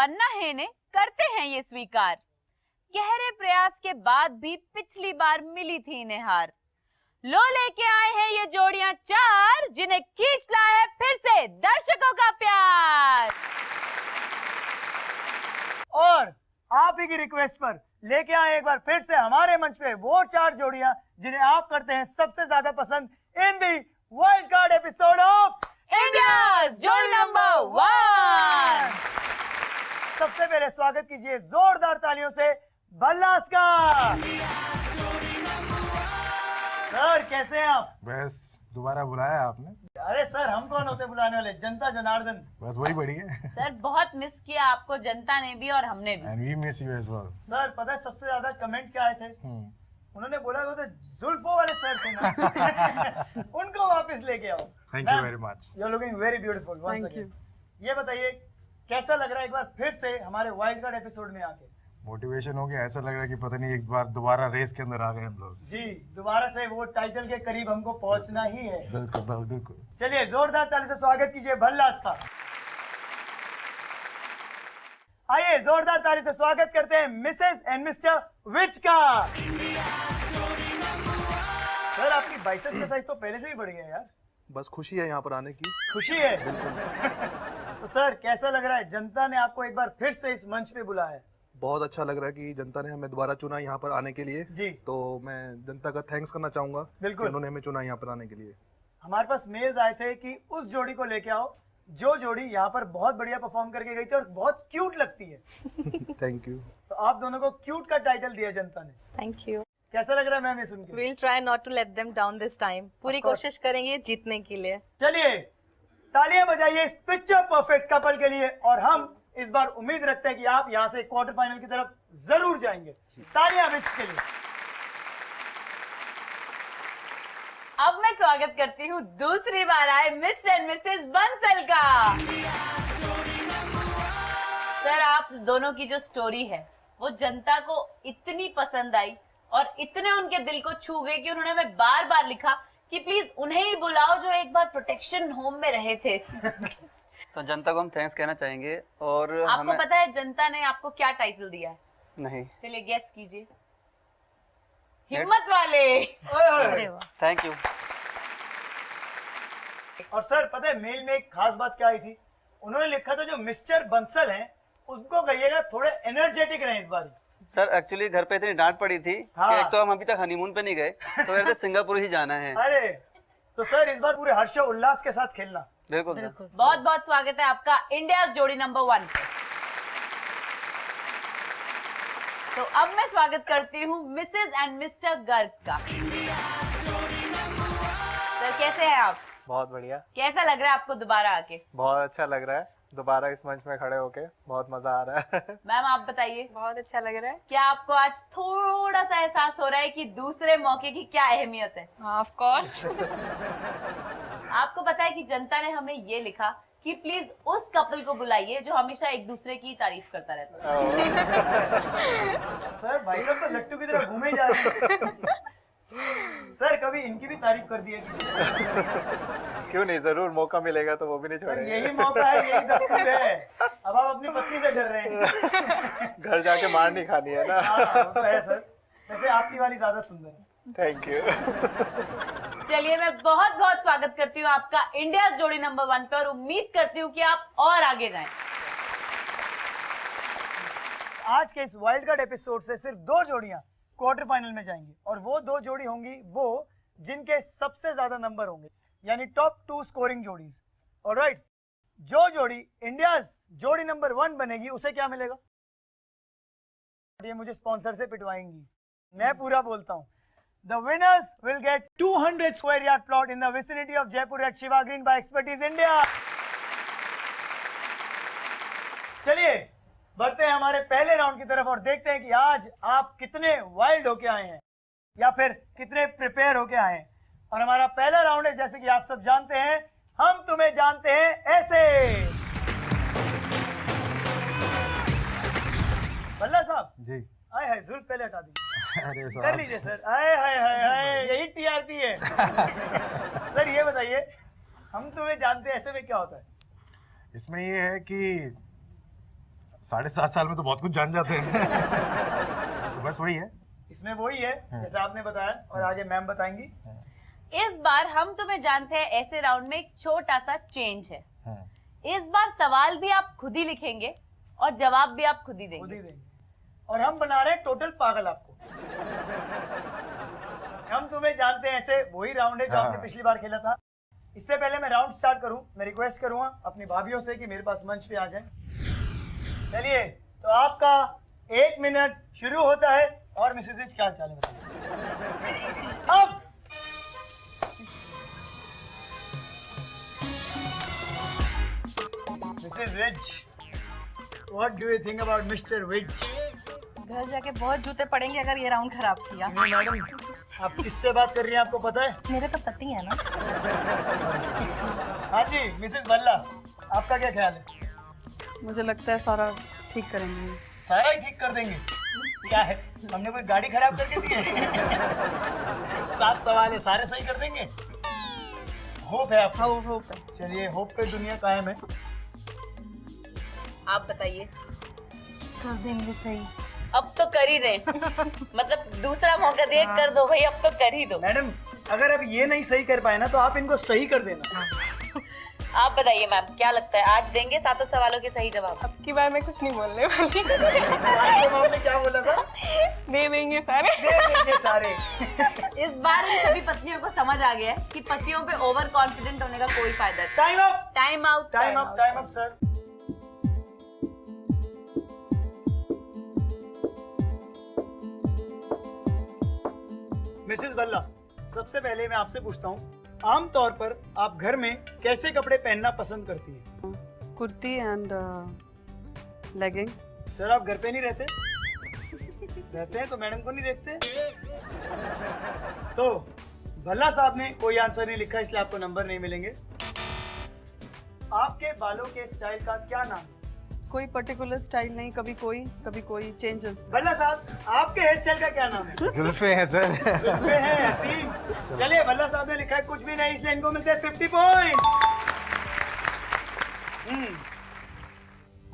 बनना है इन्हें करते हैं ये स्वीकार। गहरे प्रयास के बाद भी पिछली बार मिली थी इन्हें हार। लो लेके आए हैं ये जोड़ियां चार, जिन्हें खींच लाया है फिर से दर्शकों का प्यार। और आप ही की रिक्वेस्ट पर लेके आए एक बार फिर से हमारे मंच पे वो चार जोड़ियां जिन्हें आप करते हैं सबसे ज्यादा पसंद in the wild card episode of India's Jodi number 1। सबसे पहले स्वागत कीजिए जोरदार तालियों से भल्लास का। सर कैसे हैं आप? बस दोबारा बुलाया आपने। अरे सर हम कौन होते बुलाने वाले, जनता जनार्दन। बस वही बढ़िया है। सर बहुत मिस किया आपको जनता ने भी और हमने भी। And we miss you as well. Sir पता है सबसे ज्यादा कमेंट क्या आए थे? उन्होंने बोला वो तो जुल्फों वाले सर थे ना उनको वापस लेके आओ। Thank you very much. You are looking very beautiful once Thank again. ये बताइए कैसा लग रहा है एक बार फिर से हमारे वाइल्ड कार्ड एपिसोड में आके? मोटिवेशन हो गया, ऐसा लग रहा है कि पता नहीं एक बार दोबारा रेस के अंदर आ गए हम लोग। जी दोबारा से वो टाइटल के करीब हमको पहुंचना ही है। बिल्कुल बिल्कुल। चलिए जोरदार ताली से स्वागत कीजिए भल्लास का। आइए जोरदार ताली से स्वागत करते हैं मिसेस एंड मिस्टर विच का। सर आपकी बाइसेप्स का साइज तो पहले से ही बढ़ गया यार। बस खुशी है यहाँ पर आने की। खुशी है तो सर कैसा लग रहा है, जनता ने आपको एक बार फिर से इस मंच पे बुलाया है? बहुत अच्छा लग रहा है कि जनता ने हमें दोबारा चुना यहाँ पर आने के लिए। जी तो मैं जनता का थैंक्स करना चाहूंगा बिल्कुल। कि उन्होंने हमें चुना यहाँ पर आने के लिए। हमारे पास मेल्स आए थे कि उस जोड़ी को लेके आओ जो जोड़ी यहाँ पर बहुत बढ़िया परफॉर्म करके गई थी और बहुत क्यूट लगती है। Thank you. तो आप दोनों को क्यूट का टाइटल दिया जनता ने। Thank you. कैसा लग रहा है मैम ये सुन के? We'll try not to let them down this time. पूरी कोशिश करेंगे जीतने के लिए। चलिए तालियां बजाइए इस पिक्चर परफेक्ट कपल के लिए और हम इस बार उम्मीद रखते हैं कि आप यहाँ से क्वार्टर फाइनल की तरफ जरूर जाएंगे। तालियां विच के लिए। अब मैं स्वागत करती हूँ दूसरी बार आए मिस्टर एंड मिसेस बंसल का। सर आप दोनों की जो स्टोरी है वो जनता को इतनी पसंद आई और इतने उनके दिल को छू गए कि उन्होंने हमें बार बार लिखा कि प्लीज उन्हें ही बुलाओ जो एक बार प्रोटेक्शन होम में रहे थे। तो जनता को हम थैंक्स कहना चाहेंगे। और आपको हमें पता है जनता ने आपको क्या टाइटल दिया है? नहीं। चलिए गेस कीजिए। हिम्मत वाले। अरे वाह। Thank you. और सर पता है मेल में एक खास बात क्या आई थी, उन्होंने लिखा था जो मिस्टर बंसल हैं उनको कहिएगा थोड़े एनर्जेटिक रहे इस बार। सर एक्चुअली घर पे इतनी डांट पड़ी थी हाँ। कि एक तो हम अभी तक हनीमून पे नहीं गए, तो कहते सिंगापुर ही जाना है। अरे तो सर इस बार पूरे हर्षो उल्लास के साथ खेलना। बिल्कुल सर। बिल्कुल। बहुत बहुत स्वागत है आपका इंडिया जोड़ी नंबर 1 पे। तो अब मैं स्वागत करती हूँ मिसेस एंड मिस्टर गर्ग का। सर कैसे हैं आप? बहुत बढ़िया। कैसा लग रहा है आपको दोबारा आके? बहुत अच्छा लग रहा है दोबारा इस मंच में खड़े होके, बहुत मजा आ रहा है। मैम आप बताइए बहुत अच्छा लग रहा है। क्या आपको आज थोड़ा सा एहसास हो रहा है कि दूसरे मौके की क्या अहमियत है? Of course. आपको पता है कि जनता ने हमें ये लिखा कि प्लीज उस कपल को बुलाइए जो हमेशा एक दूसरे की तारीफ करता रहता है। सर भाई साहब तो लट्टू की तरह घूमे जा रहे हैं। सर कभी इनकी भी तारीफ कर दिए। क्यों नहीं, जरूर मौका मिलेगा तो वो भी नहीं सर छोड़ेंगे। यही मौका है, यही दस्तूर है। अब आप अपनी पत्नी से डर रहे हैं। घर जाके मार नहीं खानी है ना। हाँ वो तो है सर, वैसे आपकी वाली ज्यादा सुंदर है। Thank you. चलिए मैं बहुत बहुत स्वागत करती हूँ आपका इंडिया जोड़ी नंबर 1 पे और उम्मीद करती हूँ कि आप और आगे जाएं। आज के इस वाइल्ड कार्ड एपिसोड से सिर्फ 2 जोड़ियां क्वार्टर फाइनल में जाएंगी और वो 2 जोड़ी होंगी वो जिनके सबसे ज्यादा नंबर होंगे, यानी टॉप 2 स्कोरिंग जोड़ीज। ऑलराइट, जो जोड़ी इंडिया जोड़ी नंबर 1 बनेगी उसे क्या मिलेगा? ये मुझे स्पॉन्सर से पिटवाएंगी, मैं पूरा बोलता हूँ। The winners will get 200 square yard plot in the vicinity of Jaipur at Shiva Green by Expertise India. चलिए बढ़ते हैं हमारे पहले राउंड की तरफ और देखते हैं कि आज आप कितने वाइल्ड होके आए हैं या फिर कितने प्रिपेयर होके आए हैं। और हमारा पहला राउंड है, जैसे कि आप सब जानते हैं, हम तुम्हें जानते हैं ऐसे। भल्ला साहब जी। आए हाय जुल्फ पहले हटा दीजिए। अरे कर साहब। लीजिए सर। आए हाय हाय हाय, यही टीआरपी है। सर ये बताइए हम तुम्हें जानते हैं ऐसे में क्या होता है? इसमें ये है कि 7.5 साल में तो बहुत कुछ जान जाते हैं। तो बस वही है। इसमें वही है जैसे आपने बताया, और आगे मैम बताएंगी। इस बार हम तुम्हें जानते हैं ऐसे राउंड में एक छोटा सा चेंज है। इस बार सवाल भी आप खुद ही लिखेंगे और जवाब भी आप खुद ही खुद ही देंगे। देंगे, और हम बना रहे हैं टोटल पागल आपको। हम तुम्हें जानते हैं ऐसे वही राउंड है जो आपने पिछली बार खेला था। इससे पहले मैं राउंड स्टार्ट करूं, मैं रिक्वेस्ट करूंगा अपनी भाभीियों से कि मेरे पास मंच पे आ जाएं। चलिए, तो आपका 1 मिनट शुरू होता है। और मिसेज क्या चाल है बताइए अब। Mrs Vij, what do you think about Mr Vij? घर जाके बहुत जूते पड़ेंगे अगर ये राउंड खराब किया। नहीं मैडम, आप किससे बात कर रही हैं आपको पता है? मेरे तो पति है ना। हाँ जी मिसेज भल्ला, आपका क्या ख्याल है? मुझे लगता है सारा ठीक करेंगे। सारा ही ठीक कर देंगे? क्या है, हमने कोई गाड़ी खराब करके दी है? 7 सवाल है, सारे सही कर देंगे? होप है आपको? हाँ होप है। चलिए, होप पे दुनिया कायम है। आप बताइए। कर देंगे सही। अब तो कर ही दे। मतलब दूसरा मौका दे, कर दो भाई, अब तो कर ही दो। मैडम, अगर अब ये नहीं सही कर पाए ना तो आप इनको सही कर देना। आप बताइए मैम, क्या लगता है आज देंगे 7 सवालों के सही जवाब? अब की बार मैं कुछ नहीं बोलने वाली। आपके मामले क्या बोला था? दे देंगे सारे। दे देंगे सारे। इस बार इन सभी पत्नियों को समझ आ गया है कि पतियों पे ओवर कॉन्फिडेंट होने का कोई फायदा नहीं। Time up, time out, time up, time up sir. Mrs Bhalla, सबसे पहले मैं आपसे पूछता हूँ, आमतौर पर आप घर में कैसे कपड़े पहनना पसंद करती हैं? Kurti and lagging. सर आप घर पे नहीं रहते? रहते हैं तो मैडम को नहीं देखते? तो भल्ला साहब ने कोई आंसर नहीं लिखा, इसलिए आपको नंबर नहीं मिलेंगे। आपके बालों के स्टाइल का क्या नाम है? कोई पर्टिकुलर स्टाइल नहीं, कभी कोई चेंजेस। भल्ला साहब, आपके हेयर स्टाइल का क्या नाम है? जुल्फे हैं सर। जुल्फे हैं, हसीन। चलिए, भल्ला साहब ने लिखा है कुछ भी नहीं, इसलिए इनको मिलते हैं 50 पॉइंट्स।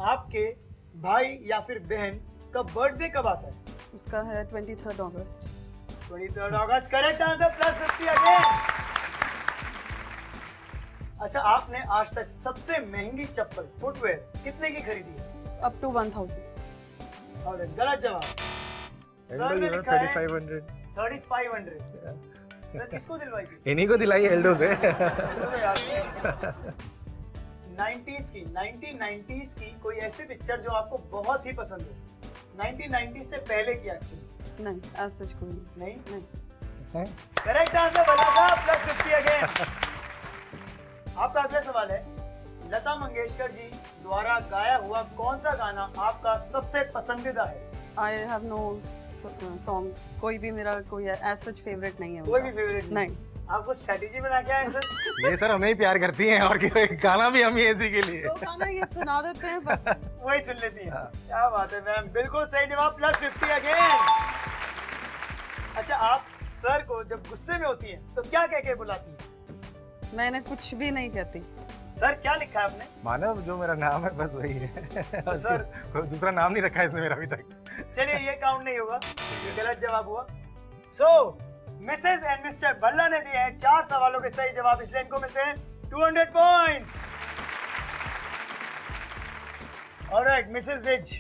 आपके भाई या फिर बहन का बर्थडे कब आता है? उसका है 23 अगस्त। 23 अगस्त, करेक्ट आंसर, +50 अगेन। अच्छा, आपने आज तक सबसे महंगी चप्पल फुटवेयर कितने की खरीदी है? Up to 1000। और गलत जवाब। सर ने लिखा है 3500। 3500। सर किसको दिलवाई थी? इन्हीं को दिलाई एल्डो से। 90s की, 1990s की कोई ऐसी पिक्चर जो आपको बहुत ही पसंद हो? 1990 से पहले की एक्चुअली। नहीं, आज सच कोई नहीं? नहीं। करेक्ट आंसर भल्ला साहब, +50 अगेन। आपका अगला सवाल है, लता मंगेशकर जी द्वारा गाया हुआ कौन सा गाना आपका सबसे पसंदीदा है? आई हैव नो सॉन्ग, कोई भी मेरा कोई एज सच फेवरेट नहीं है। कोई भी फेवरेट नहीं। आपको स्ट्रेटेजी बना के आए सर? ये सर हमें ही प्यार करती हैं और गाना भी हम ही इसी के लिए। तो गाना ये सुना देते हैं बस। वही सुन लेती है। क्या बात है मैम, बिल्कुल सही जवाब, +50 अगेन। अच्छा, आप सर को जब गुस्से में होती हैं तो क्या कह के बुलाती हैं? मैंने कुछ भी नहीं कहती। सर क्या लिखा है आपने? मानव जो मेरा नाम है बस वही है। सर कोई दूसरा नाम नहीं रखा है इसने मेरा अभी तक। चलिए, ये काउंट नहीं होगा, ये गलत जवाब हुआ। सो मिसेस एंड मिस्टर भल्ला ने दिए हैं 4 सवालों के सही जवाब, इसलिए इनको मिलते हैं 200 पॉइंट्स। ऑलराइट मिसेस विज,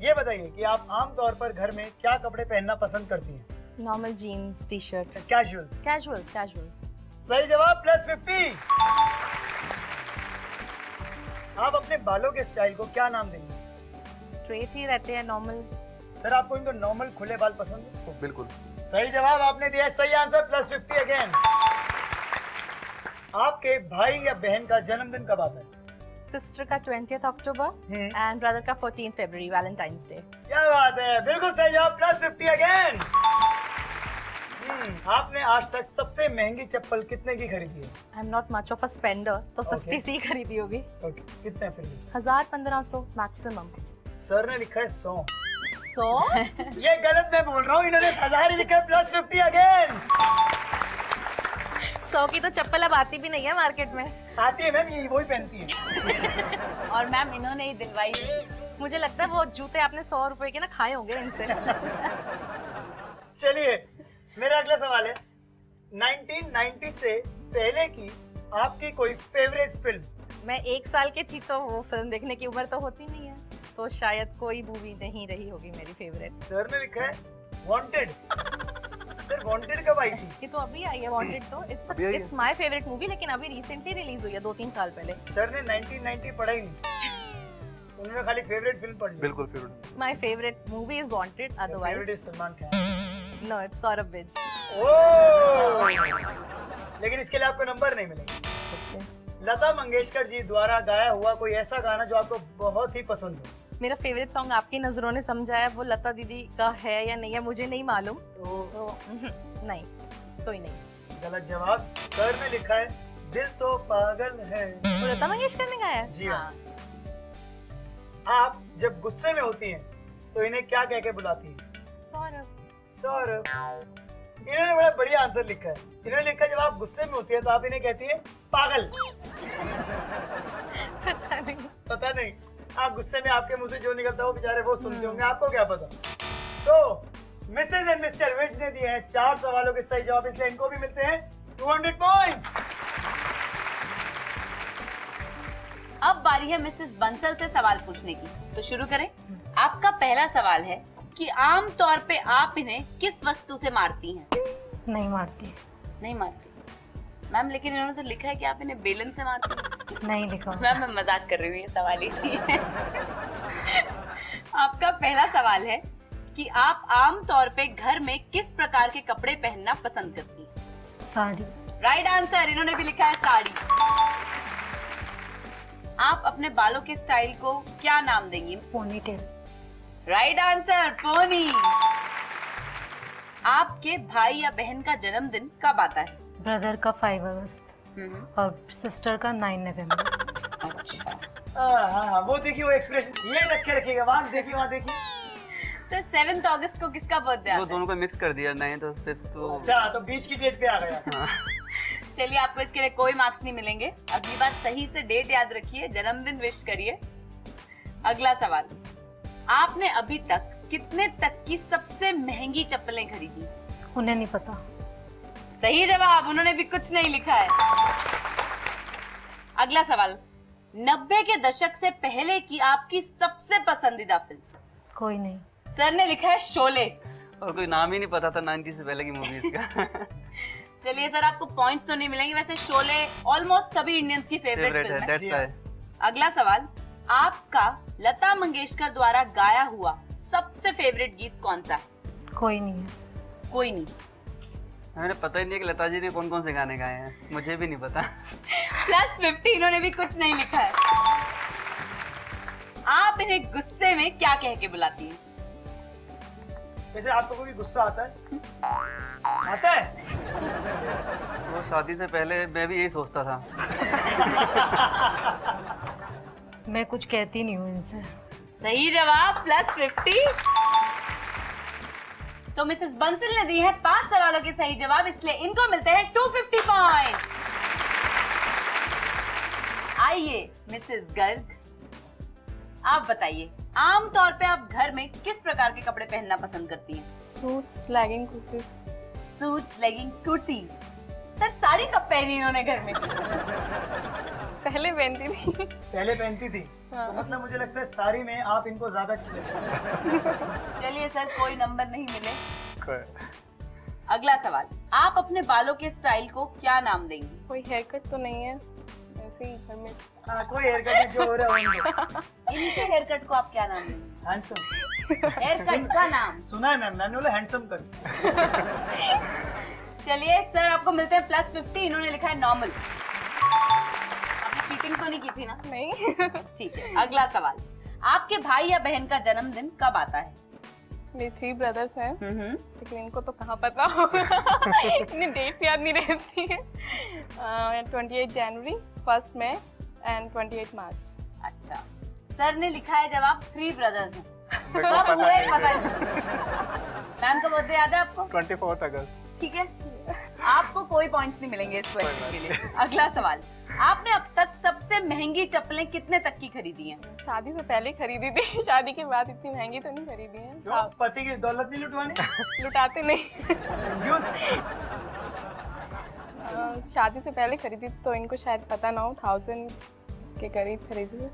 ये बताइए कि आप आमतौर पर घर में क्या कपड़े पहनना पसंद करती हैं? Normal jeans, T shirt, casuals. Casuals. सही जवाब, +50। आप अपने बालों के स्टाइल को क्या नाम देंगे? स्ट्रेट ही रहते हैं, नॉर्मल। सर आपको इनको नॉर्मल खुले बाल पसंद है? बिल्कुल सही जवाब आपने दिया, सही आंसर, +50 अगेन। आपके भाई या बहन का जन्मदिन कब आता है? सिस्टर का 20th अक्टूबर एंड ब्रदर का 14th फरवरी, वैलेंटाइंस डे। क्या बात है, बिल्कुल सही जवाब, +50 अगेन। आपने आज तक सबसे महंगी चप्पल कितने की खरीदी है? I am not much of a spender, तो सस्ती सी खरीदी होगी। ओके, कितने फिर भी? 1000-1500 मैक्सिमम। सर ने लिखा है 100। 100? ये गलत मैं बोल रहा हूँ, इन्होंने 1000 ही लिखा है, +50 अगेन। 100 की तो चप्पल अब आती भी नहीं है मार्केट में। आती है मैम, ये वही पहनती है। और मैम इन्होंने ही दिलवाई। मुझे लगता है वो जूते आपने 100 रुपए के ना खाए होंगे इनसे। चलिए मेरा अगला सवाल है 1990 से पहले की आपकी कोई फेवरेट फिल्म। मैं 1 साल की थी तो वो फिल्म देखने की उम्र तो होती नहीं है, तो शायद कोई मूवी नहीं रही होगी मेरी फेवरेट। सर ने लिखा है वांटेड। सर वांटेड कब आई थी? ये तो अभी आई है वांटेड, तो इट्स माय फेवरेट मूवी, लेकिन अभी रिसेंटली रिलीज हुई है 2-3 साल पहले। सर ने 1990 पढ़ा ही नहीं, उन्होंने खाली फेवरेट फिल्म पढ़ ली। बिल्कुल favourite. My favourite movie is Wanted, otherwise favourite is Salman Khan. No it's Saurabh Vij. Oh, लेकिन इसके लिए आपको नंबर नहीं मिलेगा। लता मंगेशकर जी द्वारा गाया हुआ कोई ऐसा गाना जो आपको बहुत ही पसंद हो। मेरा फेवरेट सॉन्ग आपकी नजरों ने समझाया वो लता दीदी का है या नहीं है मुझे नहीं मालूम, तो नहीं, कोई नहीं। गलत जवाब। सर ने लिखा है दिल तो पागल है। वो लता मंगेशकर ने गाया है? जी हाँ। आप जब गुस्से में होती हैं तो इन्हें क्या कह के बुलाती हैं? सौरभ। सौरभ। इन्होंने बड़ा बढ़िया आंसर लिखा है। इन्होंने लिखा है जब आप गुस्से में होती है तो आप इन्हें कहती है पागल। पता नहीं आप गुस्से में आपके मुंह से जो निकलता है वो बेचारे वो सुनते होंगे, आपको क्या पता। तो मिसेज एंड मिस्टर विज ने दिए हैं 4 सवालों के सही जवाब, इसलिए इनको भी मिलते हैं 200 पॉइंट्स। अब बारी है मिसेस बंसल से सवाल पूछने की, तो शुरू करें। आपका पहला सवाल है कि आम तौर पे आप इन्हें किस वस्तु से मारती हैं? नहीं मारती। नहीं मारती मैम, लेकिन इन्होंने तो लिखा है कि आप इन्हें बेलन से मारती हैं। नहीं लिखा मैम मैं मजाक कर रही हूँ, ये सवाल ही नहीं है। आपका पहला सवाल है कि आप आम तौर पे घर में किस प्रकार के कपड़े पहनना पसंद करती हैं? साड़ी। राइट आंसर, इन्होंने भी लिखा है साड़ी। आप अपने बालों के स्टाइल को क्या नाम देंगी? पोनीटेल। Right answer, pony. आपके भाई या बहन का जन्मदिन कब आता है? ब्रदर का 5 अगस्त और सिस्टर का 9 नवंबर। अच्छा। हाँ, वो देखिए वो एक्सप्रेशन ये रख के रखिएगा, वहाँ देखिए वहाँ देखिए। सर 7 अगस्त को किसका बर्थडे आता वो है? दोनों को मिक्स कर दिया, नहीं तो सिर्फ तो। अच्छा, तो बीच की डेट पे आ गया। चलिए आपको इसके लिए कोई मार्क्स नहीं मिलेंगे, अगली बार सही से डेट याद रखिए, जन्मदिन विश करिए। अगला सवाल, आपने अभी तक कितने तक की सबसे महंगी चप्पलें खरीदी? उन्हें नहीं पता। सही जवाब, उन्होंने भी कुछ नहीं लिखा है। अगला सवाल, 90 के दशक से पहले की आपकी सबसे पसंदीदा फिल्म? कोई नहीं। सर ने लिखा है शोले। और कोई नाम ही नहीं पता था 90 से पहले की मूवीज का। चलिए सर आपको पॉइंट्स तो नहीं मिलेंगे, वैसे शोले ऑलमोस्ट सभी इंडियंस की फेवरेट फिल्म है। That's why. अगला सवाल, आपका लता मंगेशकर द्वारा गाया हुआ सबसे फेवरेट गीत कौन सा है? कोई नहीं है। कोई नहीं। हमें पता ही नहीं है कि लता जी ने कौन कौन से गाने गाए हैं, मुझे भी नहीं पता। +50, इन्होंने भी कुछ नहीं लिखा है। आप इन्हें गुस्से में क्या कह के बुलाती हैं? वैसे आपको कोई गुस्सा आता है? आता है? वो शादी से पहले मैं भी यही सोचता था। मैं कुछ कहती नहीं हूँ इनसे। सही जवाब, +50। तो मिसेस बंसल ने दी है 5 सवालों के सही जवाब, इसलिए इनको मिलते हैं 250 पॉइंट। आइए मिसेस गर्ग, आप बताइए आमतौर पे आप घर में किस प्रकार के कपड़े पहनना पसंद करती हैं? Suits, legging, kurtis. Suits, leggings, kurtis. Sir sari कब पहनी इन्होंने घर में? पहले पहनती थी। पहले पहनती थी। हाँ। तो मतलब मुझे लगता है साड़ी में आप इनको ज्यादा अच्छी लगती है। चलिए सर कोई नंबर नहीं मिले। कोई- अगला सवाल, आप अपने बालों के स्टाइल को क्या नाम देंगी? कोई हेयर कट तो नहीं है, ऐसे ही घर में। हाँ, कोई हेयर कट जो हो रहा है उनको। इनके हेयर कट को आप क्या नाम देंगी? हैंडसम। हेयर कट का नाम? सुना है मैम, मैंने बोला हैंडसम कर। चलिए सर आपको मिलते हैं +50, इन्होंने लिखा है नॉर्मल। आपने चीटिंग तो नहीं की थी ना? नहीं। ठीक है। अगला सवाल, आपके भाई या बहन का जन्मदिन कब आता है? मेरे 3 ब्रदर्स हैं, हम्म, लेकिन इनको तो कहाँ पता होगा। इतनी डेट्स याद नहीं रहती है। 28 जनवरी, 1 मई एंड 28 मार्च। अच्छा, सर ने लिखा है जवाब 3 ब्रदर्स हैं। मेरे को कब पता हुए नहीं। पता नहीं। मैम का बर्थडे याद है आपको? 24 अगस्त। ठीक है, आपको कोई पॉइंट्स नहीं मिलेंगे इस क्वेश्चन के लिए। अगला सवाल, आपने अब तक सबसे महंगी चप्पलें कितने तक की खरीदी हैं? शादी से पहले खरीदी थी, शादी के बाद इतनी महंगी तो नहीं खरीदी है। क्यों? पति की दौलत नहीं लुटवानी? लुटाते नहीं। यूज शादी से पहले खरीदी थी, तो इनको शायद पता ना हो, 1000 के करीब खरीदी थी।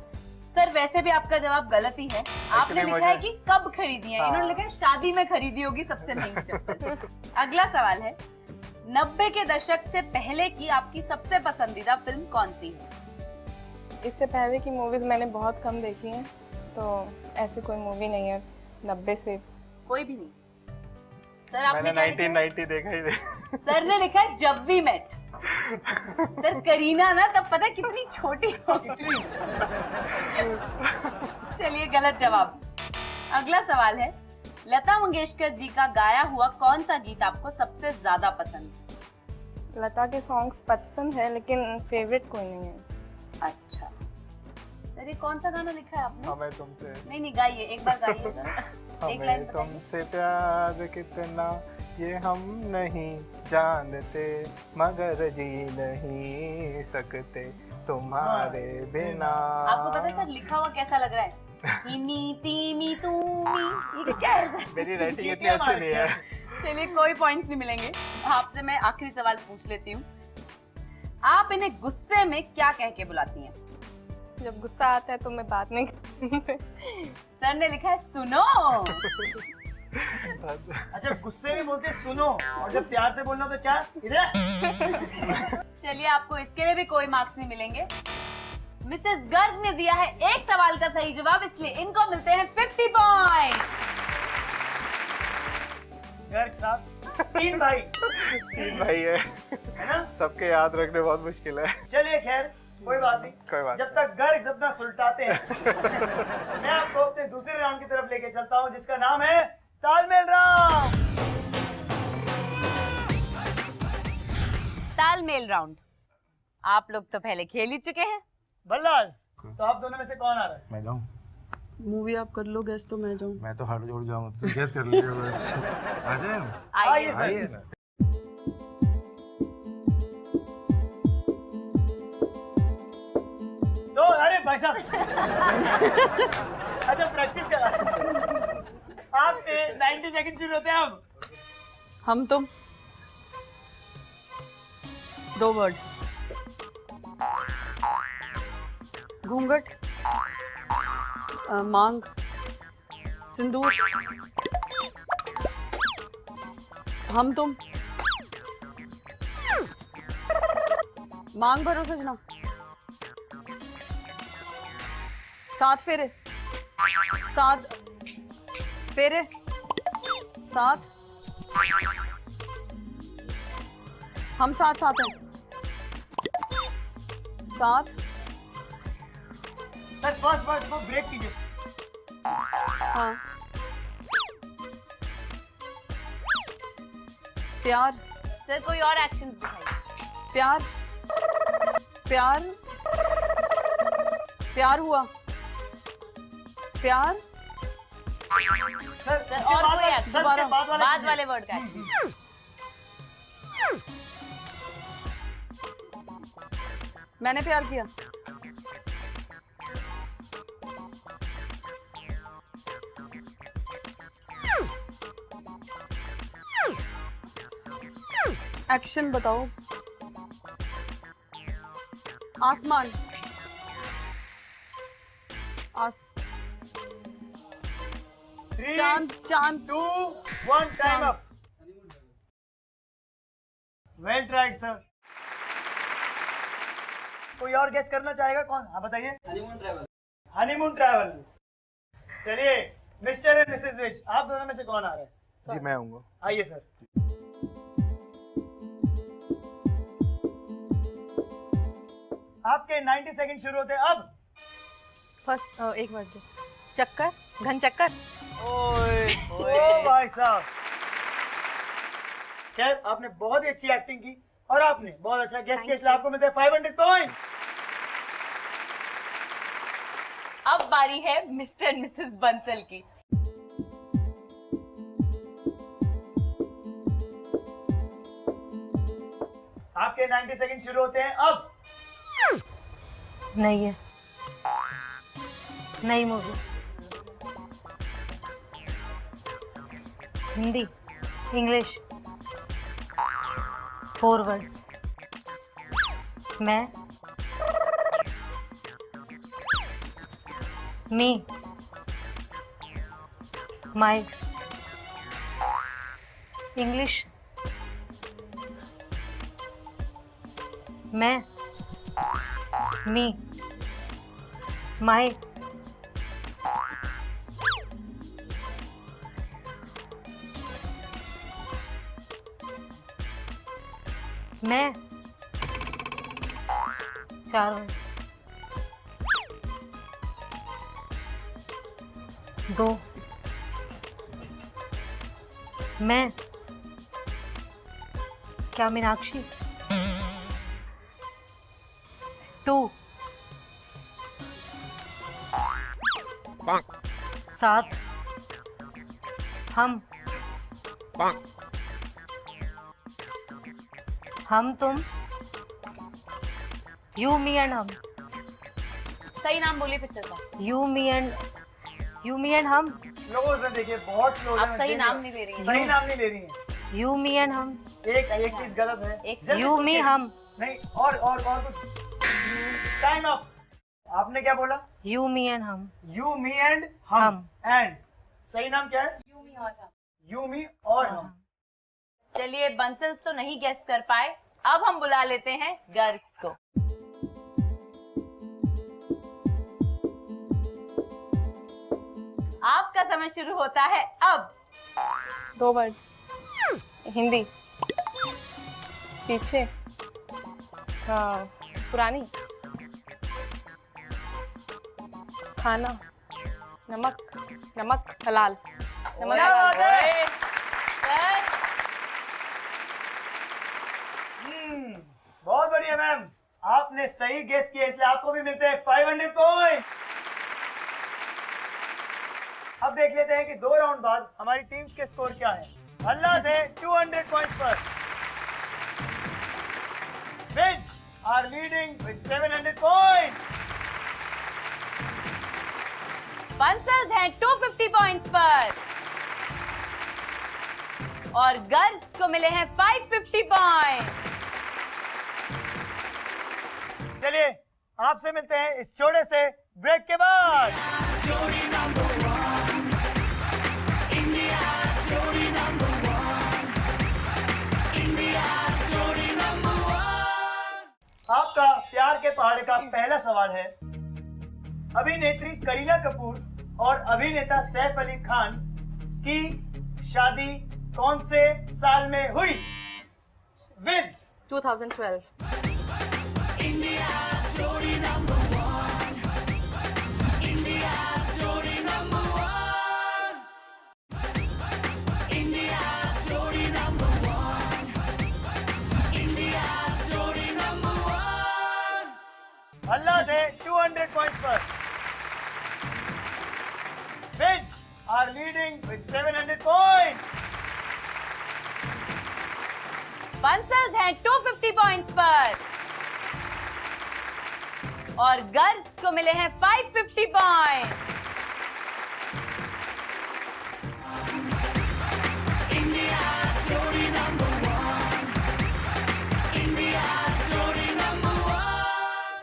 सर वैसे भी आपका जवाब गलत ही है। आपने लिखा है कि कब खरीदी है, इन्होंने लिखा है शादी में खरीदी होगी सबसे महंगी चप्पल। अगला सवाल है, 90 के दशक से पहले की आपकी सबसे पसंदीदा फिल्म कौन सी है? इससे पहले की मूवीज मैंने बहुत कम देखी हैं, तो ऐसी कोई मूवी नहीं है 90 से। कोई भी नहीं। सर आपने मैंने क्या लिखा है? 1990 देखा ही देखा। सर ने लिखा है जब वी मेट। सर करीना ना तब पता है कितनी छोटी होगी। चलिए गलत जवाब। अगला सवाल है, लता मंगेशकर जी का गाया हुआ कौन सा गीत आपको सबसे ज्यादा पसंद है? लता के सॉन्ग्स पसंद है, लेकिन फेवरेट कोई नहीं है। अच्छा सर ये कौन सा गाना लिखा है आपने? हमें तुमसे नहीं गाइए, एक बार गाइए जरा। एक लाइन हमें बताइए। तुमसे प्यार कितना ये हम नहीं जानते, मगर जी नहीं सकते तुम्हारे बिना। आपको पता है सर लिखा हुआ कैसा लग रहा है? टीमी टीमी तूमी, ये क्या है? मेरी राइटिंग इतनी अच्छी नहीं है। चलिए कोई पॉइंट्स नहीं मिलेंगे। आपसे मैं आखिरी सवाल पूछ लेती हूँ, आप इन्हें गुस्से में क्या कह के बुलाती हैं? जब गुस्सा आता है तो मैं बात नहीं करती। सर ने लिखा है सुनो। अच्छा गुस्से में बोलते हैं सुनो, और जब प्यार से बोलना तो क्या इधर? चलिए आपको इसके लिए भी कोई मार्क्स नहीं मिलेंगे। मिसेस गर्ग ने दिया है एक सवाल का सही जवाब, इसलिए इनको मिलते हैं 50 पॉइंट। गर्ग साहब 3 भाई 3 भाई है ना? सबके याद रखने बहुत मुश्किल है। चलिए खैर कोई बात नहीं, कोई बात जब तक गर्ग अपना सुलटाते हैं मैं आपको अपने दूसरे राउंड की तरफ लेके चलता हूँ, जिसका नाम है तालमेल राउंड। तालमेल राउंड। आप लोग तो पहले खेल ही चुके हैं। बल्लाज, तो आप दोनों में से कौन आ रहा है? मैं जाऊँ? मूवी आप कर लो गैस तो मैं जाऊँ। मैं तो हाथ जोड़ जाऊँ, तो गैस कर लीजिए बस। आ जाए ना? आइए सर। आइए ना। तो अरे भाई साहब अच्छा प्रैक्टिस करा। आपके 90 सेकंड शुरू होते हैं अब। हम तुम 2 वर्ड, घूंघट, मांग, सिंदूर, हम तुम, मांग भरो सजना, 7 फेरे, 7 फेरे, 7, हम साथ साथ हैं, 7। सर फर्स्ट वर्ड को ब्रेक कीजिए। हाँ, प्यार, सर कोई और एक्शन दिखाइए। प्यार, प्यार, प्यार हुआ, प्यार, सर सर और कोई एक्शन, दोबारा बाद वाले वर्ड का एक्शन। मैंने प्यार किया, एक्शन बताओ। आसमान, चांद, चांद, 2 1 time up. Well tried sir. कोई और गेस करना चाहेगा? कौन? हाँ बताइए। Honeymoon travels. चलिए मिस्टर एंड मिसेस विच, आप दोनों में से कौन आ रहा है? जी मैं आऊंगा। आइए सर। आपके 90 सेकंड शुरू होते हैं अब। फर्स्ट एक वर्ड दो, चक्कर, घन चक्कर। ओ भाई साहब, खैर आपने बहुत ही अच्छी एक्टिंग की और आपने बहुत अच्छा गेस किया, इसलिए आपको मिलते हैं 500 पॉइंट। अब बारी है मिस्टर एंड मिसेस बंसल की। आपके 90 सेकंड शुरू होते हैं अब। नहीं है, नई मूवी। Hindi, English, 4 words. मैं, मी, माई, इंग्लिश, मैं, मी, माई, मैं, 4 वर्ड। 2, मैं, क्या मीनाक्षी? 2, 7, हम, तुम, यू मी एंड हम। सही नाम बोलिए पिक्चर का। यू मी एंड हम। लोगों से देखिए बहुत क्लोज आप सही नाम नहीं ले रही हैं। सही नाम नहीं ले रही हैं। यू मी एंड हम। एक चीज गलत है। जल्दी यू मी सोचिए। हम। नहीं, और कुछ। Time up. आपने क्या बोला? यू मी एंड हम। यू मी एंड हम। एंड सही नाम क्या है? यू मी और हम। यू मी और हम। चलिए बंसल्स तो नहीं गेस कर पाए, अब हम बुला लेते हैं गर्ग्स को। आपका समय शुरू होता है अब। 2 वर्ड। हिंदी। पीछे। हाँ, पुरानी। खाना। नमक हलाल। नमक क्या हलाल। बात है? ओए, सर, बहुत बढ़िया मैम, आपने सही गेस किया, इसलिए आपको भी मिलते हैं 500 पॉइंट। अब देख लेते हैं कि 2 राउंड बाद हमारी टीम के स्कोर क्या है। अल्लाह से 200 पॉइंट पर which are leading with 700 point. Bansals हैं 250 पॉइंट्स पर और गर्ल्स को मिले हैं 550 पॉइंट। चलिए आपसे मिलते हैं इस छोटे से ब्रेक के बाद। आपका प्यार के पहाड़ का पहला सवाल है, अभिनेत्री करीना कपूर और अभिनेता सैफ अली खान की शादी कौन से साल में हुई? विज 2012। अल्लाह से 200 पॉइंट पर which are leading with 700 point. Bansals हैं 250 पॉइंट्स पर और गर्ल्स को मिले हैं 550 point.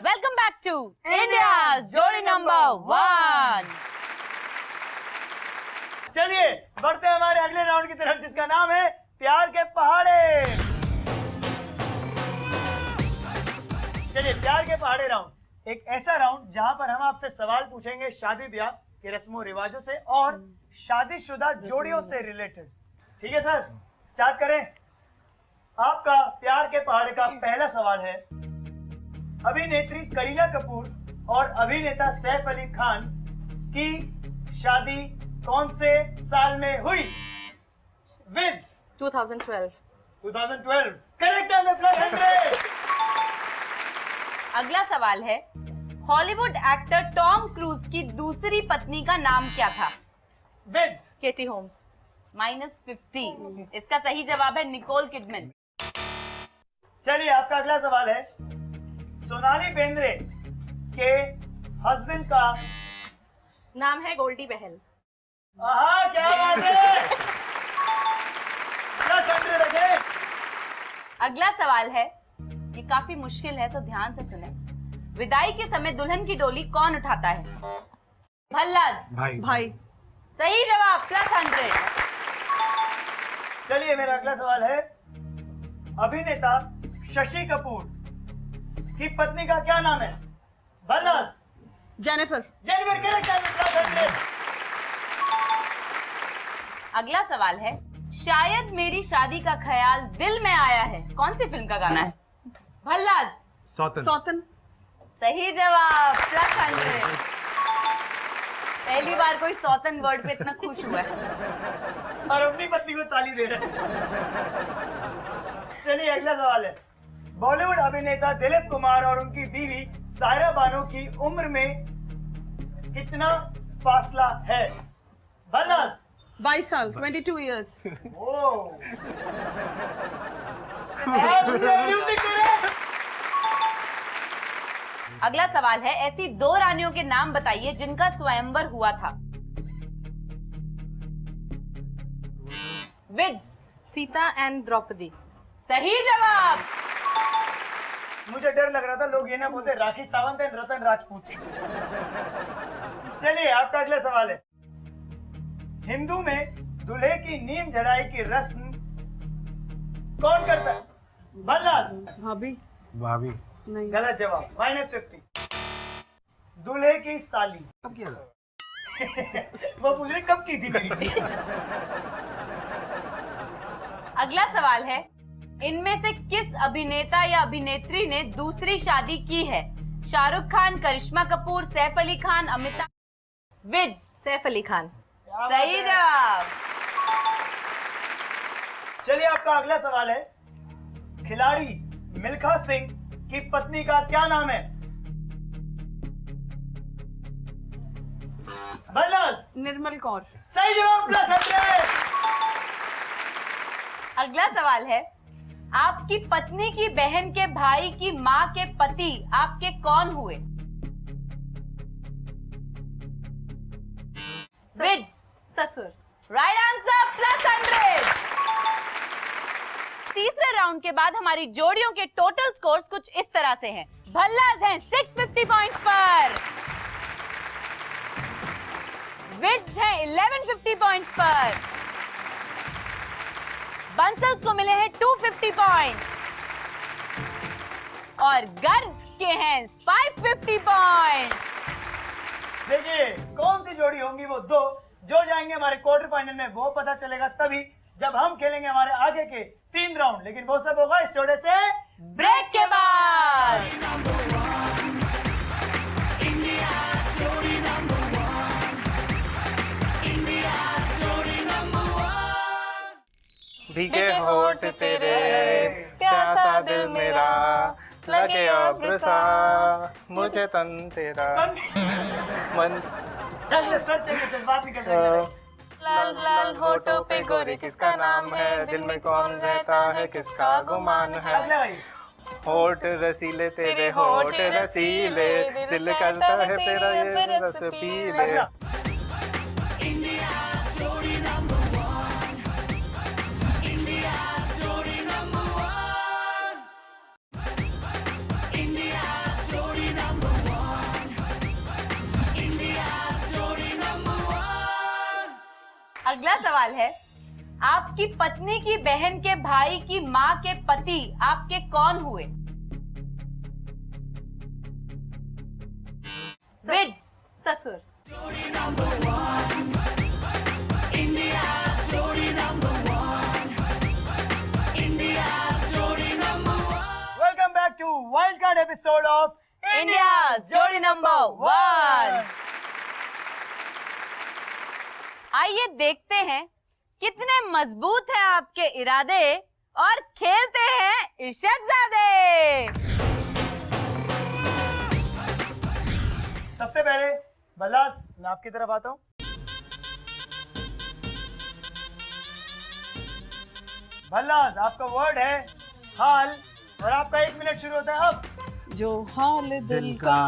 Welcome back to India Jodi number 1। चलिए बढ़ते हैं हमारे अगले राउंड की तरफ, जिसका नाम है प्यार के पहाड़े। चलिए प्यार के पहाड़े राउंड एक ऐसा राउंड जहां पर हम आपसे सवाल पूछेंगे शादी ब्याह के रस्मों रिवाजों से और शादीशुदा जोड़ियों से रिलेटेड। ठीक है सर, स्टार्ट करें। आपका प्यार के पहाड़े का पहला सवाल है, अभिनेत्री करीना कपूर और अभिनेता सैफ अली खान की शादी कौन से साल में हुई? विज 2012। 2012 correct answer, +100। अगला सवाल है, हॉलीवुड एक्टर टॉम क्रूज की दूसरी पत्नी का नाम क्या था? विज केटी होम्स। -50। इसका सही जवाब है निकोल किडमैन। चलिए आपका अगला सवाल है, सोनाली बेंद्रे के हस्बैंड का नाम है गोल्डी बहल। आहा, क्या बात है। क्या चल रहा है? अगला सवाल है, ये काफी मुश्किल है तो ध्यान से सुने। विदाई के समय दुल्हन की डोली कौन उठाता है? भल्लाज। भाई भाई। सही जवाब, +100। चलिए, मेरा अगला सवाल है, अभिनेता शशि कपूर की पत्नी का क्या नाम है? भल्लाज। जेनिफर। Jennifer correct answer, +100। अगला सवाल है, शायद मेरी शादी का ख्याल दिल में आया है, कौन सी फिल्म का गाना है? भल्लाज। सौतन। सौतन। सही जवाब, +100। पहली बार कोई सौतन वर्ड पे इतना खुश हुआ है। और अपनी पत्नी को ताली दे रहे हैं। चलिए, अगला सवाल है, बॉलीवुड अभिनेता दिलीप कुमार और उनकी बीवी सायरा बानो की उम्र में कितना फासला है? भल्लाज। 22 साल, 22 इयर्स। अगला सवाल है, ऐसी 2 रानियों के नाम बताइए जिनका स्वयंवर हुआ था। विद्स। सीता एंड द्रौपदी। सही जवाब। मुझे डर लग रहा था लोग ये ना बोलते राखी सावंत एंड रतन राजपूत। चलिए, आपका अगला सवाल है, हिंदू में दूल्हे की नीम चढ़ाई की रस्म कौन करता है? भल्लाज। भाभी। भाभी। नहीं। गलत जवाब, -50। दूल्हे की साली। कब किया था? वो पूछ रही कब की थी मेरी। अगला सवाल है, इनमें से किस अभिनेता या अभिनेत्री ने दूसरी शादी की है? शाहरुख खान, करिश्मा कपूर, सैफ अली खान, अमिताभ। विद्स। सैफ अली खान। सही जवाब। चलिए, आपका अगला सवाल है, खिलाड़ी मिल्खा सिंह की पत्नी का क्या नाम है? भल्लाज। निर्मल कौर। सही जवाब, +100। अगला सवाल है, आपकी पत्नी की बहन के भाई की माँ के पति आपके कौन हुए? विद्स। ससुर। Right answer, +100। तीसरे राउंड के बाद हमारी जोड़ियों के टोटल स्कोर्स कुछ इस तरह से हैं। भल्लाज हैं 650 पॉइंट्स पर, विद्स हैं 1150 पॉइंट्स पर, बंसल्स को मिले हैं 250 पॉइंट्स और गर्ल्स के हैं 550 पॉइंट्स। देखिए, कौन सी जोड़ी होंगी वो 2 जो जाएंगे हमारे क्वार्टर फाइनल में, वो पता चलेगा तभी जब हम खेलेंगे हमारे आगे के 3 राउंड। लेकिन वो सब होगा इस छोटे से ब्रेक के बाद। भीगे होठ तेरे, प्यासा दिल मेरा, लगे अब्र सा, मुझे तन तेरा मन। सर से जज्बात निकल रहे हैं। लाल लाल होठों पे गोरी किसका नाम है, दिल में कौन रहता है किसका गुमान है। अगला भाई। होठ रसीले तेरे होठ रसीले, दिल करता है तेरा ये रस पी ले। अगला सवाल है, आपकी पत्नी की बहन के भाई की माँ के पति आपके कौन हुए? विद्स। ससुर। Welcome back to wild card episode of India Jodi number 1। आइए देखते हैं कितने मजबूत हैं आपके इरादे और खेलते हैं इशकजादे। सबसे पहले भल्लाज, मैं आपकी तरफ आता हूँ। भल्लाज, आपका वर्ड है हाल और आपका 1 मिनट शुरू होता है अब। जो हाल दिल का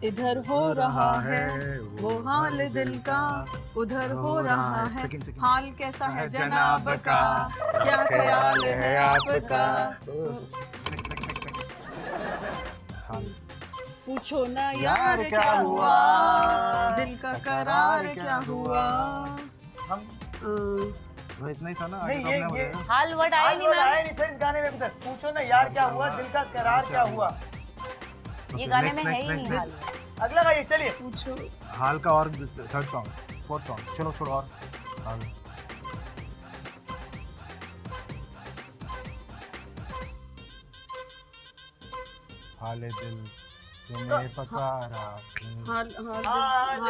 इधर हो रहा है वो हाल दिल का, उधर हो रहा है हाल कैसा है जनाब का, क्या ख्याल है आपका। पूछो ना यार क्या हुआ, दिल का करार क्या हुआ। हम वो इतना ही था ना, नहीं, आगे तो हमने ये बोला। हाल वर्ड आया नहीं मैम। आया नहीं सर इस गाने में अभी तक। पूछो ना यार क्या हुआ, दिल का करार क्या हुआ। ये गाने में है ही नहीं हाल। अगला गाइए, चलिए। पूछो हाल का और थर्ड सॉन्ग, फोर्थ सॉन्ग, चलो छोड़ो और हाल। हाले दिल तुम्हें पुकारा, हाल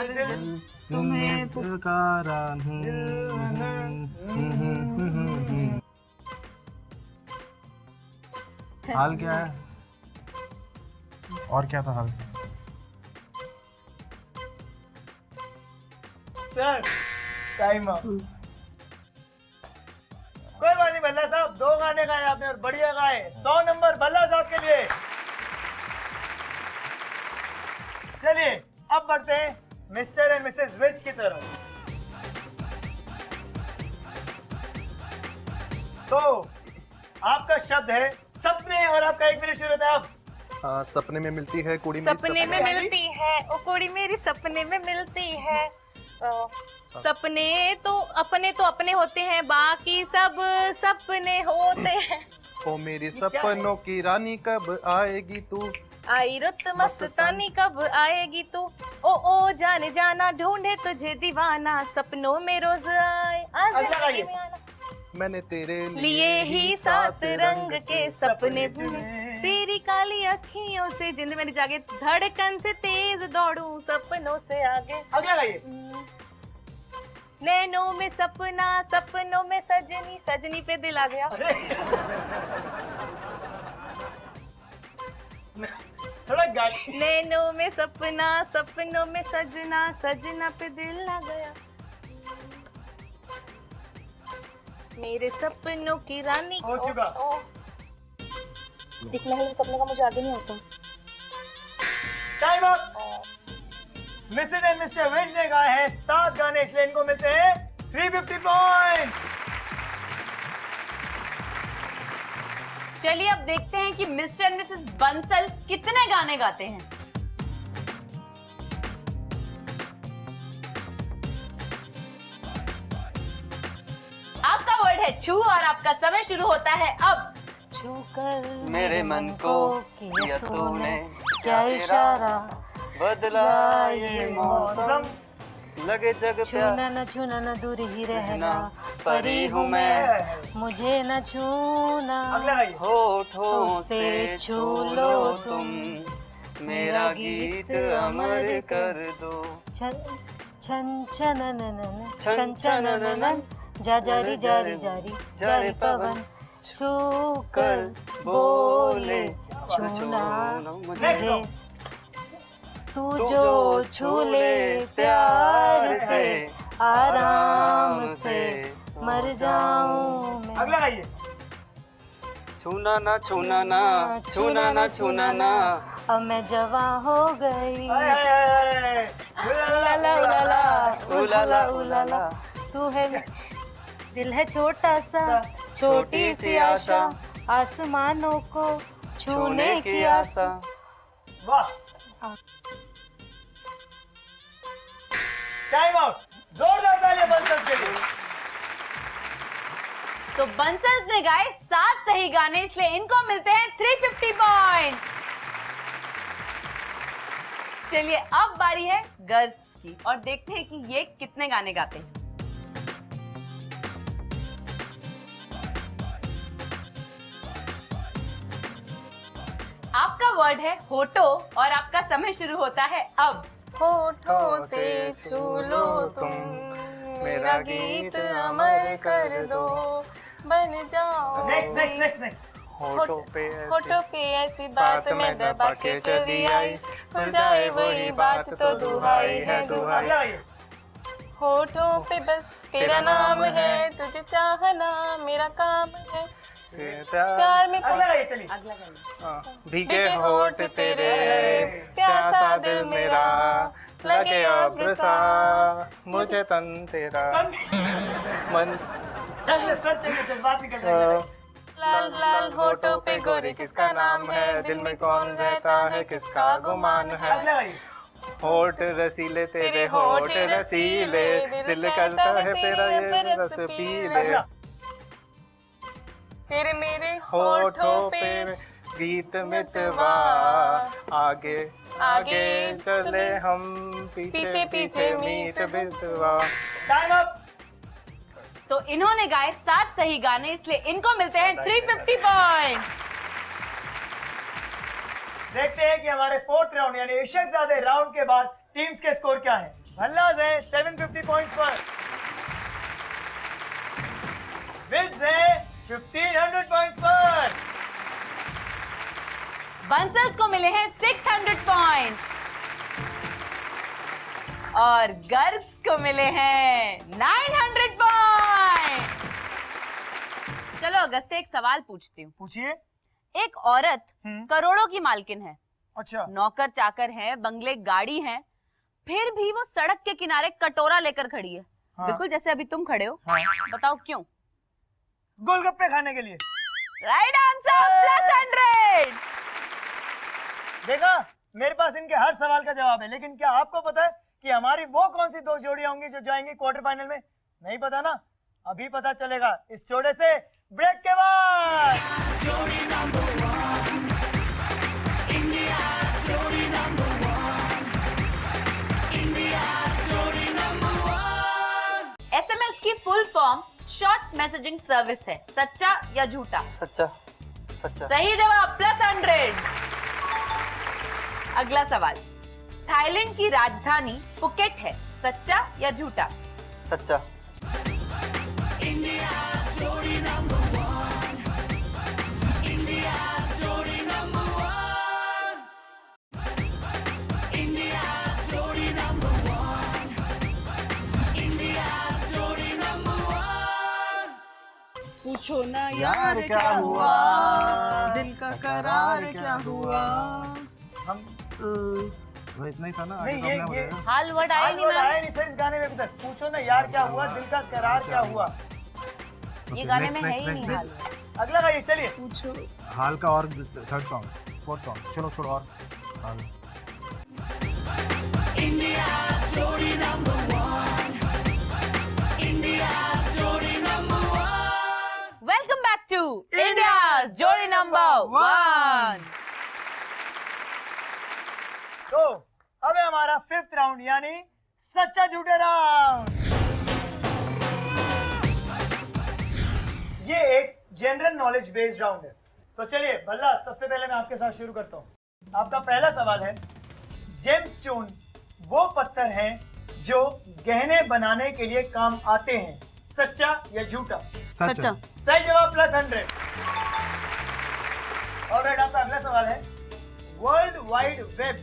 दिल तुम्हें पुकारा। हाल क्या है और क्या था हाल? Sir time up. कोई बात नहीं भल्ला साहब, 2 गाने गाए आपने और बढ़िया गाए। 100 नंबर भल्ला साहब के लिए। चलिए अब बढ़ते हैं मिस्टर एंड मिसेस विच की तरफ। तो आपका शब्द है सपने और आपका 1 मिनट शुरू होता है अब। सपने में मिलती है कुड़ी मेरी, सपने में मिलती है ओ कुड़ी मेरी, सपने में मिलती है। सपने तो अपने होते हैं, बाकी सब सपने होते हैं। ओ मेरी सपनों की रानी कब आएगी तू, आई रुत मस्तानी कब आएगी तू, ओ जाने जाना ढूंढे तुझे दीवाना, सपनों में रोज आए आज जिंदगी में आना। मैंने तेरे लिए ही 7 रंग के सपने बुने, तेरी काली अखियों से जिंद मेरी जागे, धड़कन से तेज दौड़ूं सपनों से आगे। अगला गाइए। नैनों में सपना, सपनों में सजनी, सजनी पे दिल आ गया। थोड़ा गाइए। नैनों में सपना, सपनों में सजना, सजना पे दिल आ गया। मेरे सपनों की रानी हो चुका। दिखने वाले सपने का मुझे आगे नहीं होता। Time up. Mrs and Mr Vij ने गाए हैं 7 गाने, इसलिए इनको मिलते हैं 350 पॉइंट। चलिए अब देखते हैं कि मिस्टर एंड मिसेस बंसल कितने गाने गाते हैं। आपका वर्ड है छू और आपका समय शुरू होता है अब। छू कर मेरे मन को किया तूने, क्या इशारा बदला ये मौसम, लगे जग छूना न छूना न दूर ही रहना, परी हूँ मैं, मुझे न छूना, अगला गाइए। होठों से छू लो तुम, मेरा गीत अमर कर दो। छन छन छन छन छन नन, जा जारी जारी जारी जारी पवन, छू कर बोले छूना मुझे, तू जो छू ले प्यार से आराम से मर जाऊं मैं। अगला गाइए। छूना ना छूना ना, छूना ना छूना ना, अब मैं जवां हो गई, उलाला उलाला उलाला, तू है दिल है छोटा सा, छोटी सी आशा, आसमानों को छूने की आशा। वाह। Time out. जोरदार तालियां बंसल्स के लिए। तो बंसल्स ने गाए 7 सही गाने, इसलिए इनको मिलते हैं 350 पॉइंट। चलिए अब बारी है गर्ल्स की और देखते हैं कि ये कितने गाने गाते हैं। आपका वर्ड है होठो और आपका समय शुरू होता है अब। होठों से छू लो तुम, मेरा गीत अमर कर दो, बन जाओ। Next next next next. होठों पे ऐसी बात में दबा के चली आई, हो जाए वही बात तो दुहाई है दुहाई। अगला गाइए। होठों पे बस तेरा नाम है, तुझे चाहना मेरा काम है, प्यार में अगला गाइए, चलिए। भीगे होठ तेरे प्यासा दिल मेरा लगे अब्र सा मुझे तन तेरा मन सर चाहिए, जज्बात निकल रहे हैं। लाल लाल होठों पे गोरी किसका नाम है, दिल में कौन रहता है, किसका गुमान है। अगला गाइए। होठ रसीले तेरे होठ रसीले, दिल करता है तेरा ये रस पी ले। अगला। तेरे मेरे होठों पे गीत मितवा, आगे आगे चले हम, पीछे पीछे मीत बितवा। Time up. तो इन्होंने गाए 7 सही गाने, इसलिए इनको मिलते हैं 350 पॉइंट। देखते हैं कि हमारे 4th राउंड यानी इशकजादे राउंड के बाद टीम्स के स्कोर क्या है। भल्लाज है 750 पॉइंट्स पर, विल्स है 1500 पॉइंट्स पर, बंसल्स को मिले हैं 600 पॉइंट और गर्ग्स को मिले हैं 900 पॉइंट। चलो अगस्त्य, एक सवाल पूछती हूँ। पूछिए। एक औरत करोड़ों की मालकिन है, अच्छा। नौकर चाकर है, बंगले गाड़ी है, फिर भी वो सड़क के किनारे कटोरा लेकर खड़ी है। हाँ। बिल्कुल जैसे अभी तुम खड़े हो। हाँ। बताओ क्यों? गोलगप्पे खाने के लिए। Right answer, +100। देखा, मेरे पास इनके हर सवाल का जवाब है, लेकिन क्या आपको पता है कि हमारी वो कौन सी 2 जोड़ियां होंगी जो जाएंगी क्वार्टर फाइनल में? नहीं पता ना, अभी पता चलेगा इस छोटे से ब्रेक के बाद। SMS की full form short messaging service है, सच्चा या झूठा? सच्चा सच्चा। सही जवाब, +100। अगला सवाल, थाईलैंड की राजधानी फुकेट है, सच्चा या झूठा? सच्चा। पूछो ना यार क्या हुआ, दिल का करार क्या हुआ। हम वो इतना ही था ना, नहीं, आगे तो ये हमने हाल वर्ड आया नहीं मैम। आया नहीं सर इस गाने में अभी तक। पूछो ना यार क्या हुआ, दिल का करार क्या हुआ। ये गाने में है ही नहीं हाल। अगला गाइए, चलिए। पूछो। हाल का और 3rd सॉन्ग 4th सॉन्ग, चलो छोड़ो और हाल। Welcome back to India Jodi number 1। तो अब है हमारा 5th राउंड यानी सच्चा झूठा राउंड। ये एक जनरल नॉलेज बेस्ड राउंड है। तो चलिए भल्ला, सबसे पहले मैं आपके साथ शुरू करता हूँ। आपका पहला सवाल है, जेम्सस्टोन वो पत्थर हैं जो गहने बनाने के लिए काम आते हैं, सच्चा या झूठा? सच्चा। सही जवाब, +100। और आपका अगला सवाल है, वर्ल्ड वाइड वेब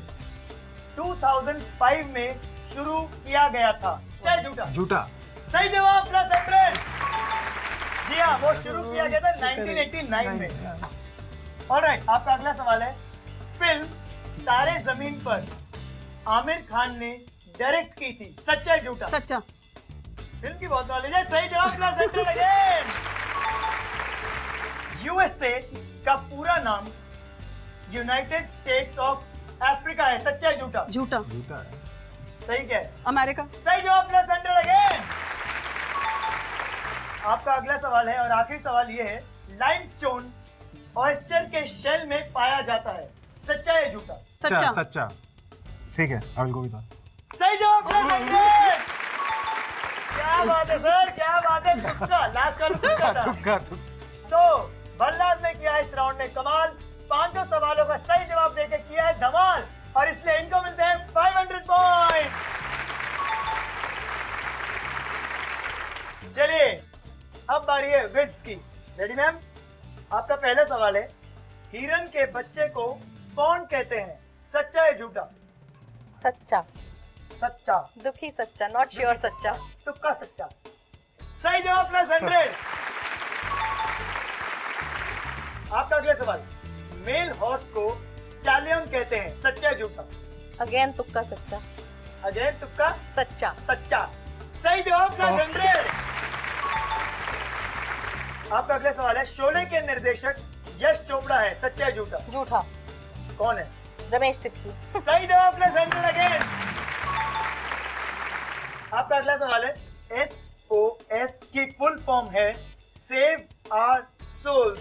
2005 में शुरू किया गया था, क्या झूठा? झूठा। सही जवाब, +100। जी हाँ, वो शुरू किया गया था 1989 में। ऑलराइट, आपका अगला सवाल है, फिल्म तारे जमीन पर आमिर खान ने डायरेक्ट की थी, सच्चा या झूठा? सच्चा। फिल्म की बहुत नॉलेज है, सही जवाब, +100 अगेन। यूएसए का पूरा नाम यूनाइटेड स्टेट्स ऑफ अफ्रीका है, सच्चा या झूठा? झूठा। झूठा है। सही क्या है? अमेरिका। सही जवाब, +100 अगेन। आपका अगला सवाल है और आखिरी सवाल ये है, लाइमस्टोन ऑयस्टर के शेल में पाया जाता है, सच्चा या झूठा? सच्चा। सच्चा। ठीक है, I will go with that. सही जवाब, +100। क्या बात है सर, क्या बात है। तुक्का, लास्ट का तुक्का था। तुक्का। तो बल्लाज ने किया इस राउंड में कमाल, 500 सवालों का सही जवाब देके किया है धमाल, और इसलिए इनको मिलते हैं 500 पॉइंट। चलिए अब बारी है विद्स की। Ready ma'am? आपका पहला सवाल है, हिरन के बच्चे को कौन कहते हैं, सच्चा या झूठा? सच्चा। सच्चा। दुखी सच्चा, नॉट श्योर सच्चा। तुक्का सच्चा। सही जवाब, +100। सवाल, मेल हॉर्स को स्टैलियन कहते हैं, सच्चा है झूठा? अगेन तुक्का सच्चा। अजय तुक्का सच्चा। सच्चा। सही जवाब +100। आपका अगला सवाल है, शोले के निर्देशक यश चोपड़ा है, सच्चा है झूठा? झूठा। कौन है? रमेश सिप्पू। सही जवाब +100 अगेन। आपका अगला सवाल है, SOS की फुल फॉर्म है सेव आवर सोल्स,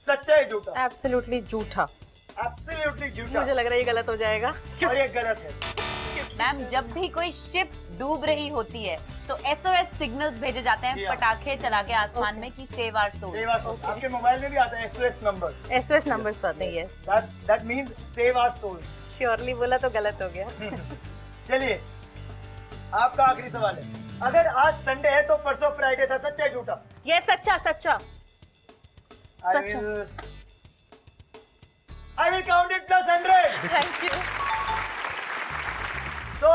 सच्चा है झूठा? एब्सोल्युटली झूठा। एब्सोल्युटली झूठा। मुझे लग रहा है ये गलत हो जाएगा। और ये गलत है। मैम, जब भी कोई शिप डूब रही होती है तो SOS सिग्नल्स भेजे जाते हैं, पटाखे चला के आसमान में कि सेव आवर सोल्स। आपके मोबाइल में भी आता है SOS नंबर। SOS नंबर्स आते हैं, yes. That means save our souls. Surely बोला तो गलत हो गया। चलिए, आपका आखिरी सवाल है, अगर आज संडे है तो परसों फ्राइडे था, सच्चा है झूठा? ये सच्चा। सच्चा। I will count it +100। Thank you. तो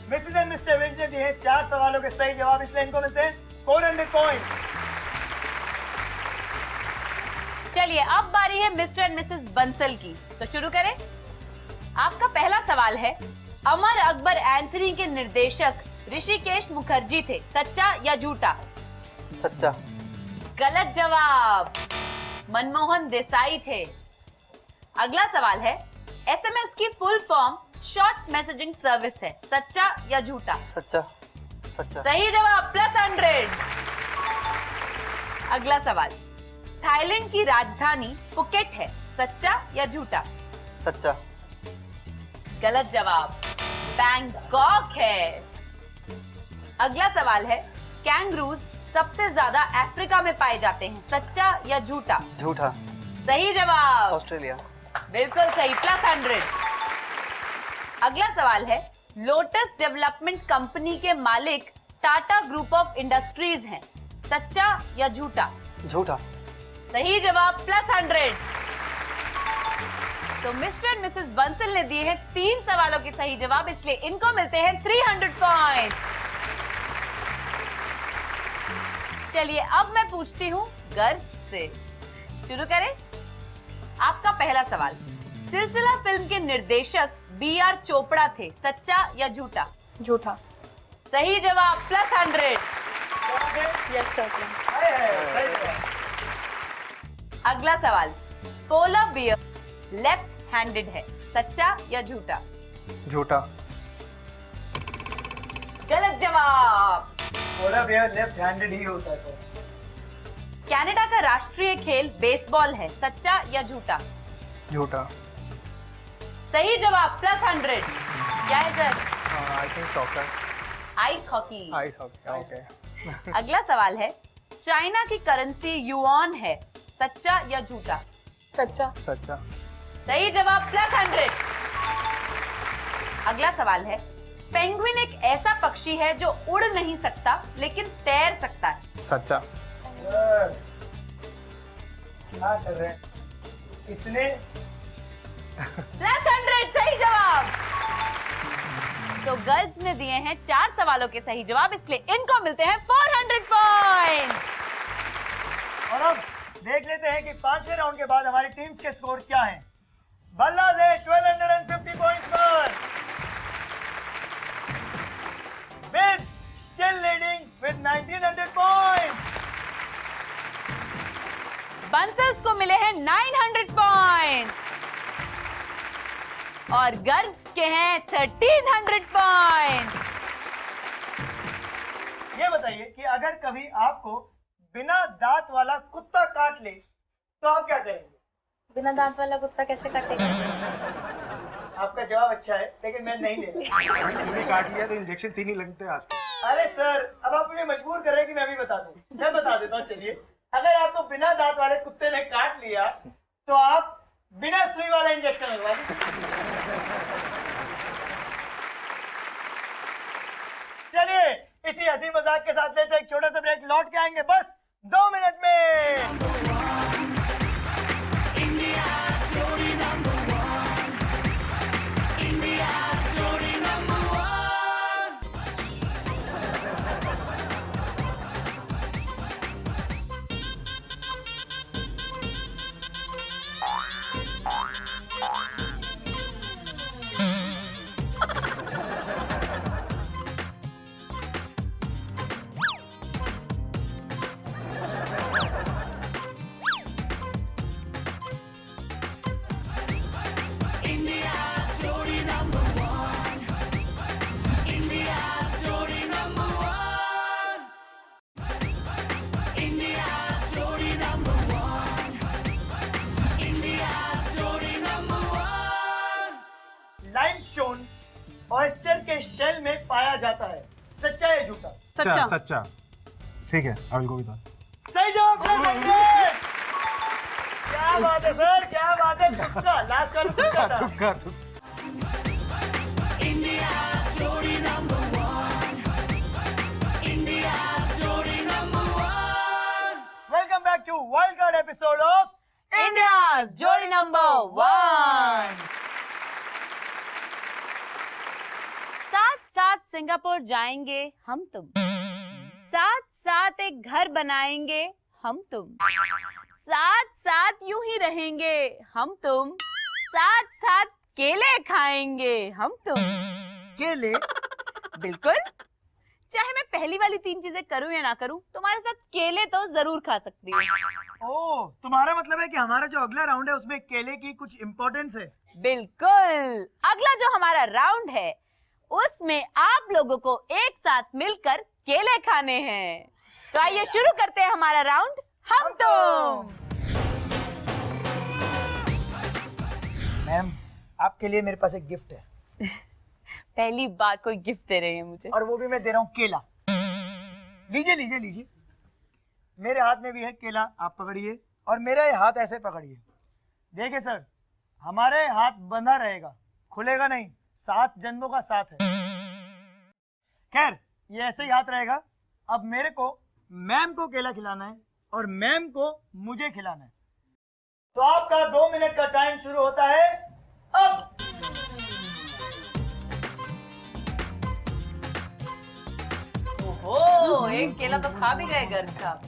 मिसेस एंड मिस्टर विंच ने दिए हैं 4 सवालों के सही जवाब, इसलिए इनको मिलते हैं 400 पॉइंट। चलिए, अब बारी है मिस्टर एंड मिसेस बंसल की, तो शुरू करें। आपका पहला सवाल है, अमर अकबर एंथनी के निर्देशक ऋषिकेश मुखर्जी थे, सच्चा या झूठा? सच्चा। गलत जवाब, मनमोहन देसाई थे। अगला सवाल है, SMS की full form short messaging service है, सच्चा या झूठा? सच्चा। सच्चा। सही जवाब +100। अगला सवाल, थाईलैंड की राजधानी फुकेट है, सच्चा या झूठा? सच्चा। गलत जवाब, बैंकॉक है। अगला सवाल है, कैंगरूज सबसे ज्यादा अफ्रीका में पाए जाते हैं, सच्चा या झूठा? झूठा। सही जवाब, ऑस्ट्रेलिया। बिल्कुल सही, +100। अगला सवाल है, लोटस डेवलपमेंट कंपनी के मालिक टाटा ग्रुप ऑफ इंडस्ट्रीज हैं, सच्चा या झूठा? झूठा। सही जवाब +100। तो मिस्टर एंड मिसेस बंसल ने दिए हैं 3 सवालों के सही जवाब, इसलिए इनको मिलते हैं 300 पॉइंट। चलिए, अब मैं पूछती हूँ गर्व से। शुरू करें। आपका पहला सवाल, सिलसिला फिल्म के निर्देशक BR चोपड़ा थे, सच्चा या झूठा? झूठा। सही जवाब +100। यस चोपड़ा। अगला सवाल, कोला बियर लेफ्ट हैंडेड है, सच्चा या झूठा? झूठा। गलत जवाब, कोला बियर लेफ्ट हैंडेड ही होता है। कनाडा का राष्ट्रीय खेल बेसबॉल है, सच्चा या झूठा? झूठा। सही जवाब +100। क्या है sir? I think soccer. Ice hockey. Ice hockey, okay. अगला सवाल है, चाइना की करेंसी युआन है, सच्चा या झूठा? सच्चा। सच्चा। सही जवाब +100। अगला सवाल है, पेंगुइन एक ऐसा पक्षी है जो उड़ नहीं सकता लेकिन तैर सकता है, सच्चा। क्या कर रहे हैं इतने? +100 सही जवाब। तो गर्ल्स ने दिए हैं 4 सवालों के सही जवाब, इसलिए इनको मिलते हैं 400 पॉइंट। और अब देख लेते हैं कि 5वें राउंड के बाद हमारी टीम्स के स्कोर क्या हैं। बल्ला से 1250 पॉइंट्स पर। बिट्स still leading with 1900 points. Bansals को मिले हैं 900 पॉइंट और गर्ल्स के हैं 1300 पॉइंट। ये बताइए कि अगर कभी आपको बिना दांत वाला कुत्ता काट ले तो आप क्या करेंगे? बिना दांत वाला कुत्ता कैसे काटेगा? आपका जवाब अच्छा है, लेकिन मैं नहीं लेगा। चूनी काट लिया तो इंजेक्शन 3 ही लगते हैं आज। अरे सर, अब आप मुझे मजबूर कर रहे हैं कि मैं भी बता दूं। मैं बता देता हूँ। चलिए, अगर आपको बिना दांत वाले कुत्ते ने काट लिया तो आप बिना सुई वाला इंजेक्शन लगवा लीजिए। चलिए, इसी हंसी मजाक के साथ लेते एक छोटा सा ब्रेक, लौट के आएंगे बस 2 मिनट में। सच्चा। सच्चा। ठीक है, I will go with that. सही जवाब क्या बात है सर, क्या बात है। तुक्का, लास्ट वाला तुक्का था। तुक्का। Welcome back to wild card episode of India's Jodi number 1। साथ साथ सिंगापुर जाएंगे हम तुम, साथ साथ एक घर बनाएंगे हम तुम, साथ साथ यूं ही रहेंगे हम तुम, साथ साथ केले खाएंगे हम तुम। केले? बिल्कुल, चाहे मैं पहली वाली 3 चीजें करूं या ना करूं, तुम्हारे साथ केले तो जरूर खा सकती हूँ। ओह, तुम्हारा मतलब है कि हमारा जो अगला राउंड है उसमें केले की कुछ इम्पोर्टेंस है। बिल्कुल, अगला जो हमारा राउंड है उसमें आप लोगों को एक साथ मिलकर केले खाने हैं। तो आइए शुरू करते हैं हमारा राउंड हम तुम। मैम, आपके लिए मेरे पास एक गिफ्ट है। पहली बार कोई गिफ्ट दे रहे हैं मुझे, और वो भी मैं दे रहा हूँ केला। लीजिए लीजिए लीजिए, मेरे हाथ में भी है केला, आप पकड़िए और मेरा ये हाथ ऐसे पकड़िए। देखिए सर, हमारे हाथ बंधा रहेगा, खुलेगा नहीं, 7 जन्मों का साथ है। खैर, ये ऐसे ही हाथ रहेगा। अब मेरे को मैम को केला खिलाना है और मैम को मुझे खिलाना है। तो आपका 2 मिनट का टाइम शुरू होता है अब। ओहो, एक केला तो खा भी गए गर्ग साहब।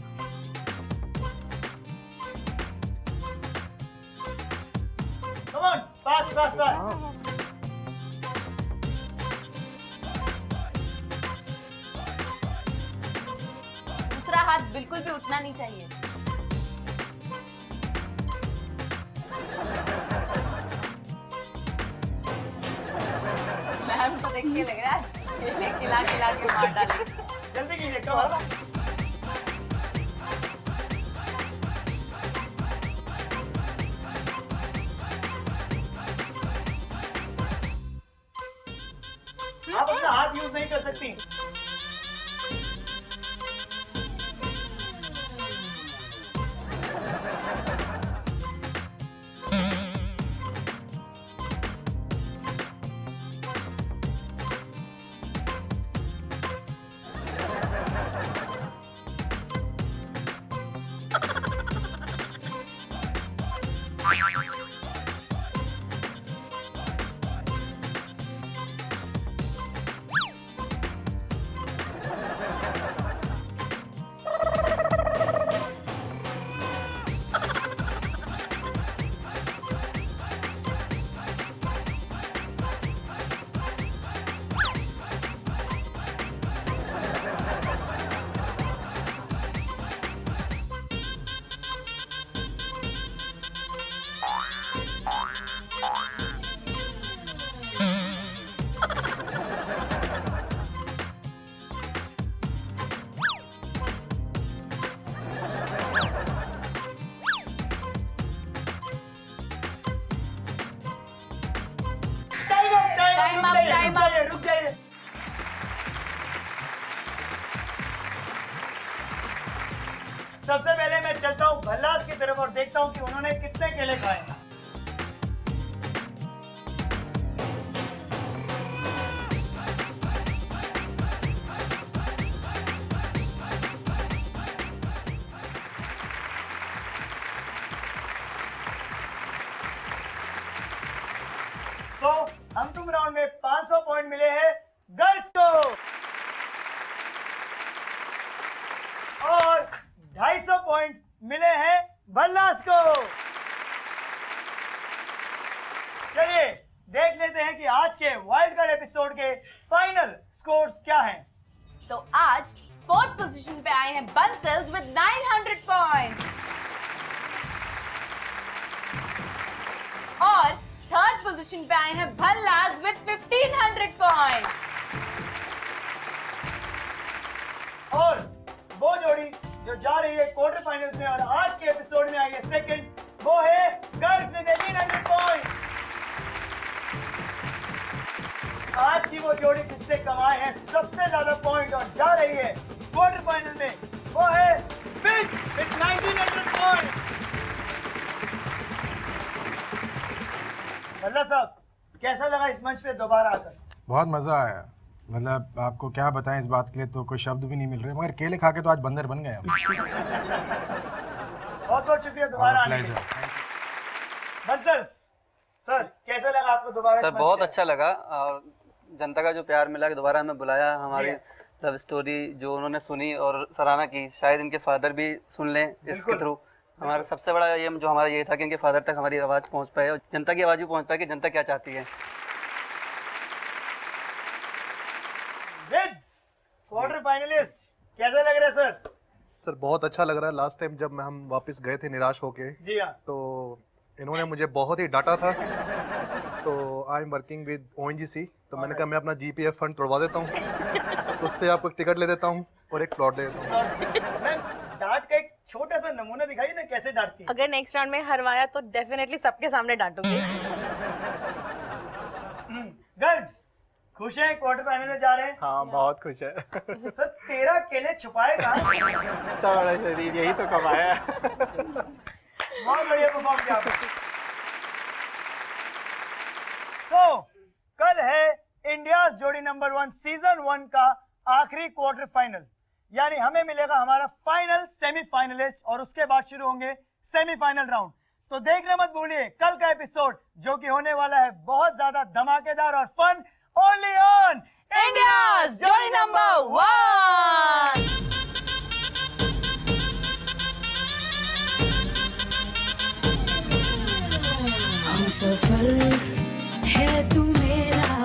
Come on, fast, fast, fast. दूसरा हाथ बिल्कुल भी उठना नहीं चाहिए। मैम तो देख के लग रहा है केले खिला खिला के मार डाले। जल्दी कीजिए, come on. आप अपना हाथ यूज नहीं कर सकती। टाइम अप, रुक जाइए। सबसे पहले मैं चलता हूँ भल्लास की तरफ और देखता हूँ कि उन्होंने कितने केले खाए। तो हम तुम राउंड में 500 पॉइंट मिले हैं गर्ल्स को और 250 पॉइंट मिले हैं भल्लास को। चलिए देख लेते हैं कि आज के वाइल्ड कार्ड एपिसोड के फाइनल स्कोर्स क्या हैं। तो आज 4th पोजीशन पे आए हैं बंसल्स विद 900 पॉइंट्स और 3rd पोजीशन पे आए हैं भल्लास विद 1500 पॉइंट्स। और वो जोड़ी जो जा रही है क्वार्टर फाइनल्स में और आज के एपिसोड में आई है सेकंड, वो है गर्ल्स विद 1800 पॉइंट्स। आज की वो जोड़ी जिसने कमाए हैं सबसे ज्यादा पॉइंट और जा रही है अल्लाह साहब, कैसा लगा इस मंच पे दोबारा आकर? बहुत मज़ा आया। मतलब आपको क्या बताएं इस बात के लिए तो कोई शब्द भी नहीं मिल रहे, मगर केले खा के तो आज बंदर बन गए हम। बहुत बहुत शुक्रिया दोबारा आने के लिए। प्लेजर। बंसल सर, कैसा लगा आपको दोबारा? सर बहुत अच्छा लगा, और जनता का जो प्यार मिला कि दोबारा हमें बुलाया, हमारी लव स्टोरी जो उन्होंने सुनी और सराहना की, शायद इनके फादर भी सुन लें इसके थ्रू। हमारा सबसे बड़ा ये जो हमारा ये था कि इनके फादर तक हमारी आवाज़ पहुंच पाए और जनता की आवाज़ भी पहुंच पाए कि जनता क्या चाहती है। क्वार्टर फाइनलिस्ट कैसा लग रहा है सर? सर बहुत अच्छा लग रहा है। लास्ट टाइम जब हम वापस गए थे निराश होके, जी हाँ, तो इन्होंने मुझे बहुत ही डांटा था। तो I am working with ONGC, तो मैंने कहा मैं अपना GPF फंड तोड़वा देता हूँ, उससे आपको एक टिकट ले देता हूँ और एक प्लॉट दे देता हूँ। मैम, डांट का एक छोटा सा नमूना दिखाइए ना, कैसे डांटती है? अगर नेक्स्ट राउंड में हरवाया तो डेफिनेटली सबके सामने डांटूंगी। गर्ल्स खुश हैं, क्वार्टर फाइनल में जा रहे हैं? हाँ बहुत खुश है। सर 13 केले छुपाएगा। तगड़ा शरीर, यही तो कमाया है। बहुत बढ़िया परफॉर्म किया आपने। तो कल है इंडिया जोड़ी नंबर 1 सीजन 1 का आखिरी क्वार्टर फाइनल, यानी हमें मिलेगा हमारा फाइनल सेमीफाइनलिस्ट और उसके बाद शुरू होंगे सेमीफाइनल राउंड। तो देखना मत भूलिए कल का एपिसोड, जो कि होने वाला है बहुत ज्यादा धमाकेदार और fun, only on India Jodi number 1। हम सफर है तू मेरा,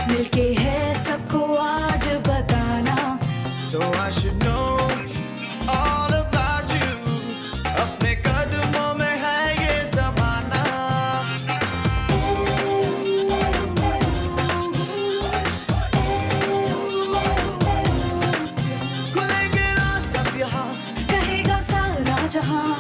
मिलके है सबको आज बताना। So I should know all about you, अपने कदमों में है ये ज़माना। खुलेंगे राज़ सब यहाँ, कहेगा सारा जहाँ।